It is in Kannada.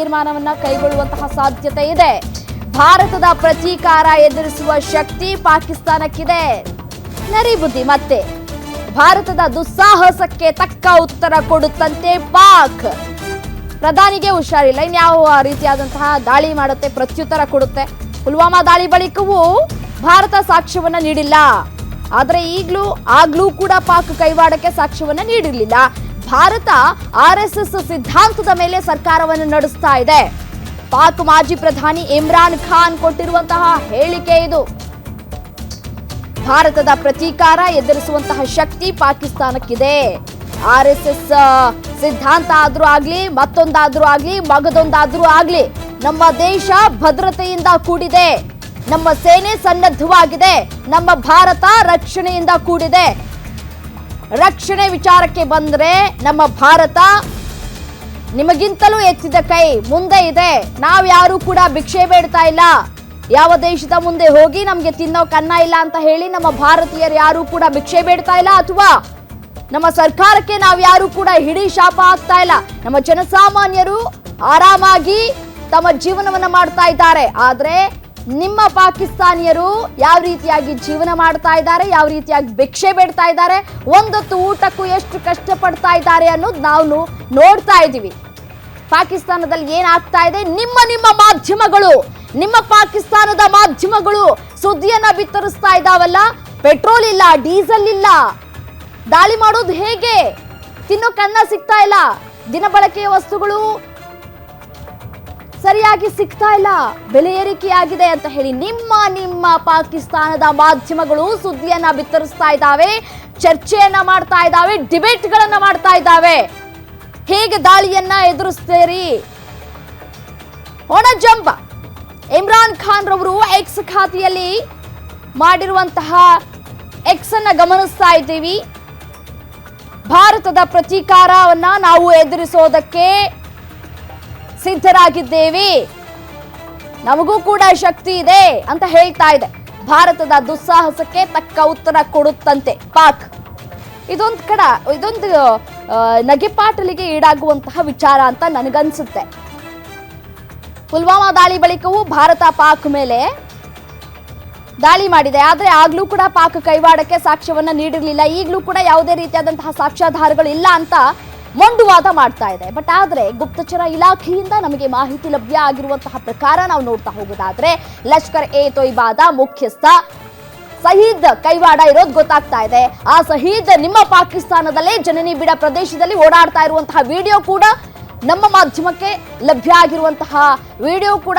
ತೀರ್ಮಾನವನ್ನ ಕೈಗೊಳ್ಳುವಂತಹ ಸಾಧ್ಯತೆ ಇದೆ. ಭಾರತದ ಪ್ರತೀಕಾರ ಎದುರಿಸುವ ಶಕ್ತಿ ಪಾಕಿಸ್ತಾನಕ್ಕಿದೆ. ನರಿಬುದ್ಧಿ ಮತ್ತೆ ಭಾರತದ ದುಸ್ಸಾಹಸಕ್ಕೆ ತಕ್ಕ ಉತ್ತರ ಕೊಡುತ್ತಂತೆ ಪಾಕ್. ಪ್ರಧಾನಿಗೆ ಹುಷಾರಿಲ್ಲ, ಇನ್ಯಾವ ರೀತಿಯಾದಂತಹ ದಾಳಿ ಮಾಡುತ್ತೆ, ಪ್ರತ್ಯುತ್ತರ ಕೊಡುತ್ತೆ. ಪುಲ್ವಾಮಾ ದಾಳಿ ಬಳಿಕವೂ ಭಾರತ ಸಾಕ್ಷ್ಯವನ್ನ ನೀಡಿಲ್ಲ. ಆದರೆ ಆಗ್ಲೂ ಕೂಡ ಪಾಕ್ ಕೈವಾಡಕ್ಕೆ ಸಾಕ್ಷ್ಯವನ್ನ ನೀಡಿರಲಿಲ್ಲ. ಭಾರತ RSS ಸಿದ್ಧಾಂತದ ಮೇಲೆ ಸರ್ಕಾರವನ್ನು ನಡೆಸ್ತಾ ಇದೆ. ಪಾಕ್ ಮಾಜಿ ಪ್ರಧಾನಿ ಇಮ್ರಾನ್ ಖಾನ್ ಕೊಟ್ಟಿರುವಂತಹ ಹೇಳಿಕೆ ಇದು. ಭಾರತದ ಪ್ರತೀಕಾರ ಎದುರಿಸುವಂತಹ ಶಕ್ತಿ ಪಾಕಿಸ್ತಾನಕ್ಕಿದೆ. RSS ಸಿದ್ಧಾಂತ ಆದ್ರೂ ಆಗ್ಲಿ, ಮತ್ತೊಂದಾದ್ರೂ ಆಗ್ಲಿ, ಮಗದೊಂದಾದ್ರೂ ಆಗ್ಲಿ, ನಮ್ಮ ದೇಶ ಭದ್ರತೆಯಿಂದ ಕೂಡಿದೆ, ನಮ್ಮ ಸೇನೆ ಸನ್ನದ್ಧವಾಗಿದೆ, ನಮ್ಮ ಭಾರತ ರಕ್ಷಣೆಯಿಂದ ಕೂಡಿದೆ. ರಕ್ಷಣೆ ವಿಚಾರಕ್ಕೆ ಬಂದ್ರೆ ನಮ್ಮ ಭಾರತ ನಿಮಗಿಂತಲೂ ಎತ್ತಿದ ಕೈ ಮುಂದೆ ಇದೆ. ನಾವ್ಯಾರೂ ಕೂಡ ಭಿಕ್ಷೆ ಬೇಡ್ತಾ ಇಲ್ಲ. ಯಾವ ದೇಶದ ಮುಂದೆ ಹೋಗಿ ನಮ್ಗೆ ತಿನ್ನೋಕೆ ಅನ್ನ ಇಲ್ಲ ಅಂತ ಹೇಳಿ ನಮ್ಮ ಭಾರತೀಯರು ಯಾರು ಕೂಡ ಭಿಕ್ಷೆ ಬೇಡ್ತಾ ಇಲ್ಲ, ಅಥವಾ ನಮ್ಮ ಸರ್ಕಾರಕ್ಕೆ ನಾವ್ಯಾರು ಕೂಡ ಹಿಡಿ ಶಾಪ ಆಗ್ತಾ ಇಲ್ಲ. ನಮ್ಮ ಜನಸಾಮಾನ್ಯರು ಆರಾಮಾಗಿ ತಮ್ಮ ಜೀವನವನ್ನ ಮಾಡ್ತಾ ಇದ್ದಾರೆ. ಆದ್ರೆ ನಿಮ್ಮ ಪಾಕಿಸ್ತಾನಿಯರು ಯಾವ ರೀತಿಯಾಗಿ ಜೀವನ ಮಾಡ್ತಾ ಇದ್ದಾರೆ, ಯಾವ ರೀತಿಯಾಗಿ ಭಿಕ್ಷೆ ಬೇಡ್ತಾ ಇದ್ದಾರೆ, ಒಂದೊತ್ತು ಊಟಕ್ಕೂ ಎಷ್ಟು ಕಷ್ಟಪಡ್ತಾ ಇದ್ದಾರೆ ಅನ್ನೋದು ನಾವು ನೋಡ್ತಾ ಇದ್ದೀವಿ. ಪಾಕಿಸ್ತಾನದಲ್ಲಿ ಏನಾಗ್ತಾ ಇದೆ, ನಿಮ್ಮ ಮಾಧ್ಯಮಗಳು, ನಿಮ್ಮ ಪಾಕಿಸ್ತಾನದ ಮಾಧ್ಯಮಗಳು ಸುದ್ದಿಯನ್ನ ಬಿತ್ತರಿಸ್ತಾ ಇದ್ದಾವಲ್ಲ. ಪೆಟ್ರೋಲ್ ಇಲ್ಲ, ಡೀಸೆಲ್ ಇಲ್ಲ, ದಾಳಿ ಮಾಡೋದು ಹೇಗೆ, ತಿನ್ನೋಕೆ ಅನ್ನ ಸಿಗ್ತಾ ಇಲ್ಲ, ದಿನಬಳಕೆಯ ವಸ್ತುಗಳು ಸರಿಯಾಗಿ ಸಿಗ್ತಾ ಇಲ್ಲ, ಬೆಲೆ ಏರಿಕೆಯಾಗಿದೆ ಅಂತ ಹೇಳಿ ನಿಮ್ಮ ಪಾಕಿಸ್ತಾನದ ಮಾಧ್ಯಮಗಳು ಸುದ್ದಿಯನ್ನ ಬಿತ್ತರಿಸ್ತಾ ಇದ್ದಾವೆ, ಚರ್ಚೆಯನ್ನ ಮಾಡ್ತಾ ಇದ್ದಾವೆ, ಡಿಬೇಟ್ಗಳನ್ನ ಮಾಡ್ತಾ ಇದ್ದಾವೆ. ಹೇಗೆ ದಾಳಿಯನ್ನ ಎದುರಿಸ್ತೀರಿ? ಒಣಜಂಬ ಇಮ್ರಾನ್ ಖಾನ್ ರವರು ಎಕ್ಸ್ ಖಾತೆಯಲ್ಲಿ ಮಾಡಿರುವಂತಹ ಎಕ್ಸ್ ಅನ್ನ ಗಮನಿಸ್ತಾ ಇದ್ದೀವಿ. ಭಾರತದ ಪ್ರತೀಕಾರವನ್ನ ನಾವು ಎದುರಿಸೋದಕ್ಕೆ ಸಿದ್ಧರಾಗಿದ್ದೇವೆ, ನಮಗೂ ಕೂಡ ಶಕ್ತಿ ಇದೆ ಅಂತ ಹೇಳ್ತಾ ಇದೆ. ಭಾರತದ ದುಸ್ಸಾಹಸಕ್ಕೆ ತಕ್ಕ ಉತ್ತರ ಕೊಡುತ್ತಂತೆ ಪಾಕ್. ಇದೊಂದು ನಗೆಪಾಟಲಿಗೆ ಈಡಾಗುವಂತಹ ವಿಚಾರ ಅಂತ ನನಗನ್ಸುತ್ತೆ. ಪುಲ್ವಾಮಾ ದಾಳಿ ಬಳಿಕವೂ ಭಾರತ ಪಾಕ್ ಮೇಲೆ ದಾಳಿ ಮಾಡಿದೆ. ಆದ್ರೆ ಆಗ್ಲೂ ಕೂಡ ಪಾಕ್ ಕೈವಾಡಕ್ಕೆ ಸಾಕ್ಷ್ಯವನ್ನ ನೀಡಿರಲಿಲ್ಲ. ಈಗಲೂ ಕೂಡ ಯಾವುದೇ ರೀತಿಯಾದಂತಹ ಸಾಕ್ಷ್ಯಾಧಾರಗಳು ಇಲ್ಲ ಅಂತ ಮೊಂಡುವಾದ ಮಾಡ್ತಾ ಇದೆ. ಬಟ್ ಆದ್ರೆ ಗುಪ್ತಚರ ಇಲಾಖೆಯಿಂದ ನಮಗೆ ಮಾಹಿತಿ ಲಭ್ಯ ಆಗಿರುವಂತಹ ಪ್ರಕಾರ ನಾವು ನೋಡ್ತಾ ಹೋಗೋದಾದ್ರೆ ಲಷ್ಕರ್ ಎ ತೊಯ್ಬಾದ ಮುಖ್ಯಸ್ಥ ಸಹೀದ್ ಕೈವಾಡ ಇರೋದು ಗೊತ್ತಾಗ್ತಾ ಇದೆ. ಆ ಸಹೀದ್ ನಿಮ್ಮ ಪಾಕಿಸ್ತಾನದಲ್ಲೇ ಜನನಿ ಬಿಡ ಪ್ರದೇಶದಲ್ಲಿ ಓಡಾಡ್ತಾ ಇರುವಂತಹ ವಿಡಿಯೋ ಕೂಡ ನಮ್ಮ ಮಾಧ್ಯಮಕ್ಕೆ ಲಭ್ಯ ಆಗಿರುವಂತಹ ವಿಡಿಯೋ ಕೂಡ